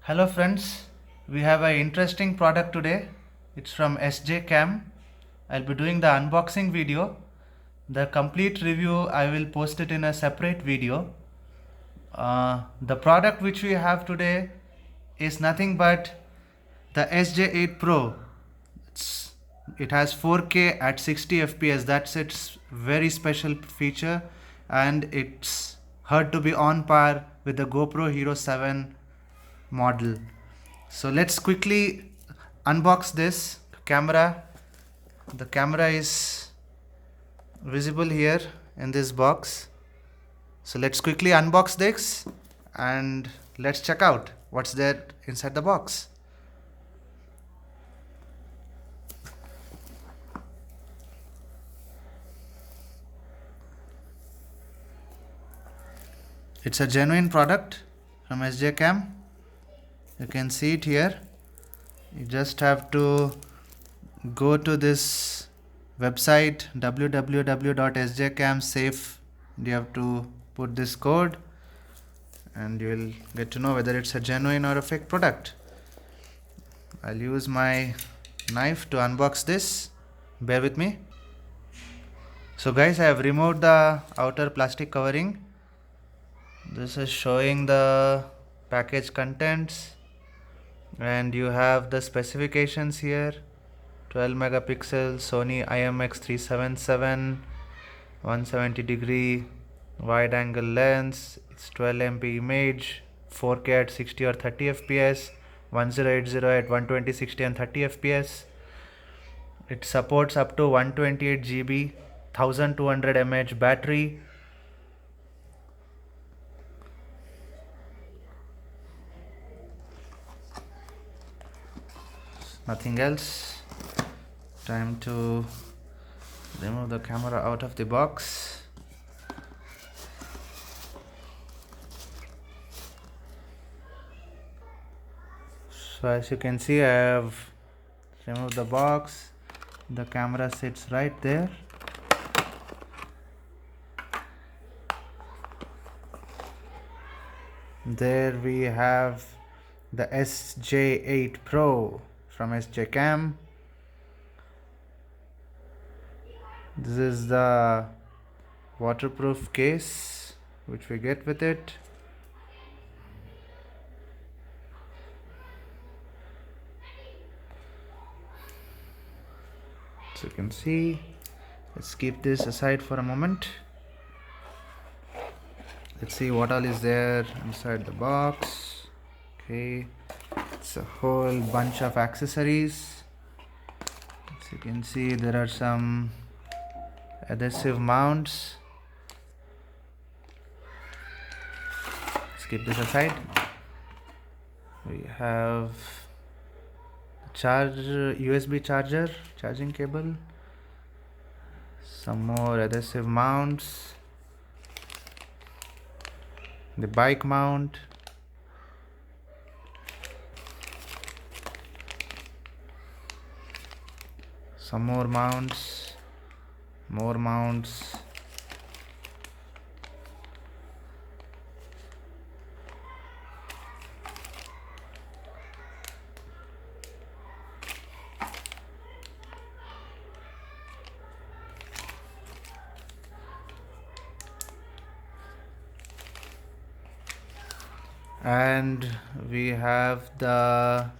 Hello friends, we have an interesting product today. It's from SJCAM. I'll be doing the unboxing video. The complete review I will post it in a separate video. The product which we have today is nothing but the SJ8 Pro. It has 4K at 60 FPS. That's its very special feature, and it's heard to be on par with the GoPro Hero 7 model. So let's quickly unbox this camera. The camera is visible here in this box. So let's quickly unbox this and let's check out what's there inside the box. It's a genuine product from SJCAM. You can see it here. You just have to go to this website www.sjcamsafe. You have to put this code and you will get to know whether it's a genuine or a fake product. I'll use my knife to unbox this. Bear with me. So guys, I have removed the outer plastic covering. This is showing the package contents, and you have the specifications here. 12 megapixel Sony IMX377, 170 degree wide angle lens. It's 12 MP image, 4K at 60 or 30 fps, 1080 at 120, 60 and 30 fps. It supports up to 128 GB, 1200 mAh battery. Nothing else. Time to remove the camera out of the box. So as you can see, I have removed the box. The camera sits right there. There we have the SJ8 Pro from SJCAM. This is the waterproof case which we get with it. So you can see, let's keep this aside for a moment. Let's see what all is there inside the box. Okay, it's a whole bunch of accessories. As you can see, there are some adhesive mounts. Let's keep this aside. We have USB charger, charging cable, some more adhesive mounts, the bike mount, some more mounts, more mounts, and we have the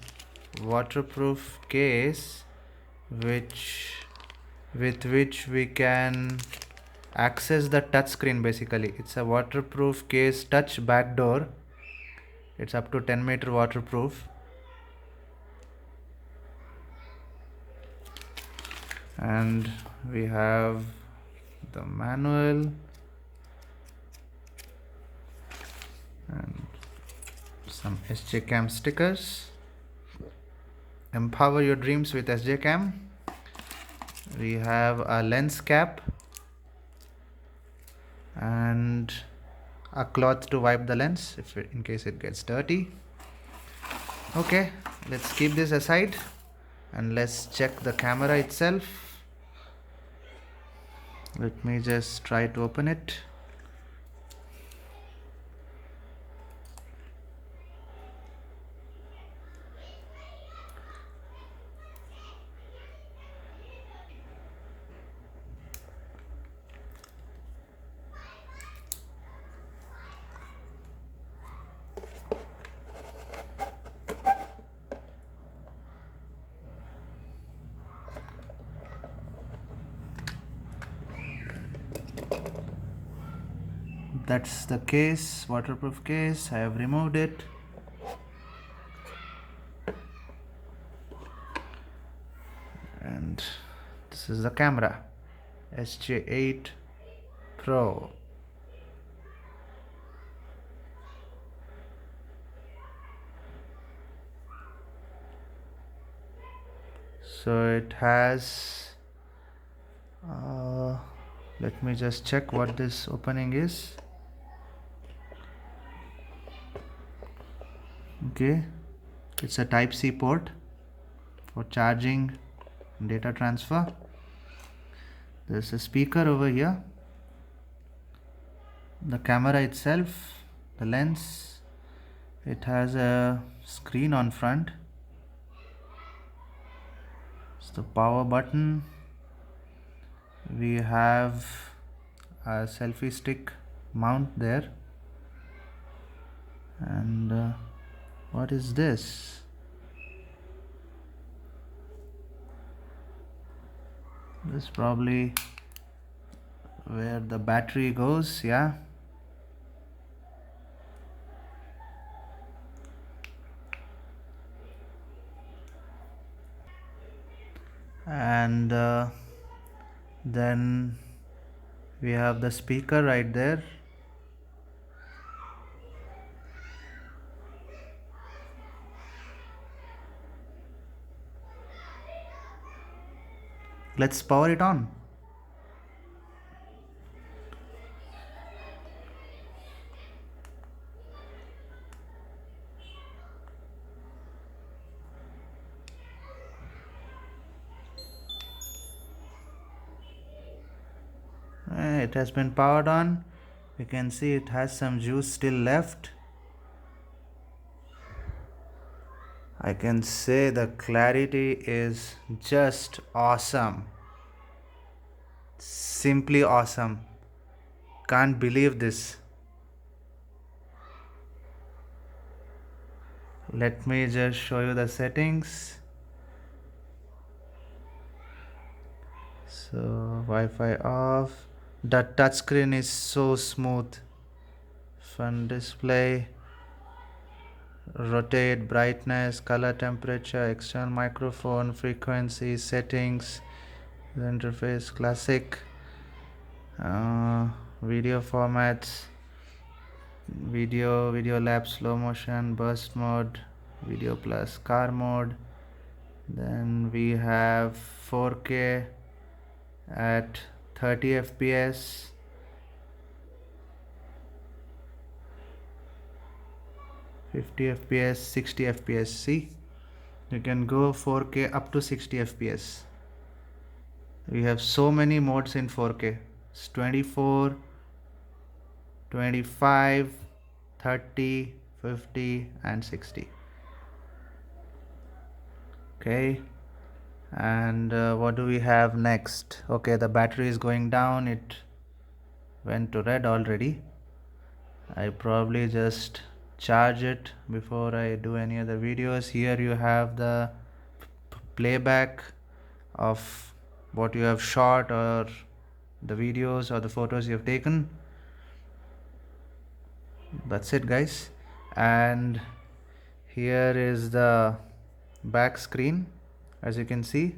waterproof case with which we can access the touch screen. Basically, it's a waterproof case touch back door. It's up to 10-meter waterproof, and we have the manual and some SJCAM stickers. Empower your dreams with SJCAM. We have a lens cap and a cloth to wipe the lens in case it gets dirty. Okay, let's keep this aside and let's check the camera itself. Let me just try to open it. that's the case, waterproof case. I have removed it. And this is the camera, SJ8 Pro. So it has let me just check what this opening is. Okay, it's a Type-C port for charging and data transfer. There's a speaker over here, the camera itself, the lens. It has a screen on front. It's the power button. We have a selfie stick mount there. And what is this? This is probably where the battery goes, yeah. And then we have the speaker right there. Let's power it on. It has been powered on. We can see it has some juice still left. I can say the clarity is just awesome. Simply awesome. Can't believe this. Let me just show you the settings. So Wi-Fi off. The touchscreen is so smooth. Fun display. Rotate, brightness, color, temperature, external microphone, frequency, settings, the interface, classic, video formats, video lab, slow motion, burst mode, video plus car mode. Then we have 4K at 30 fps, fps, 60 fps. See, you can go 4K up to 60 fps. We have so many modes in 4K. It's 24, 25, 30, 50 and 60. Okay, and what do we have next? Okay, the battery is going down. It went to red already. I probably just charge it before I do any other videos. Here you have the playback of what you have shot, or the videos or the photos you have taken. That's it, guys. And here is the back screen. As you can see,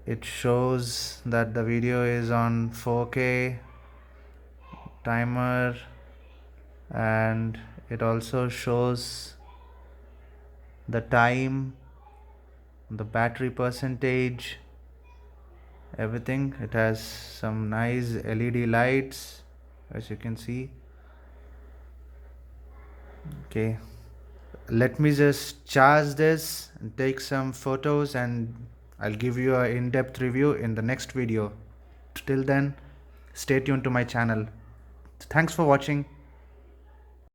it shows that the video is on 4K, timer, and it also shows the time, the battery percentage, everything. It has some nice LED lights, as you can see. Okay, let me just charge this and take some photos, and I'll give you an in-depth review in the next video. Till then, stay tuned to my channel. Thanks for watching.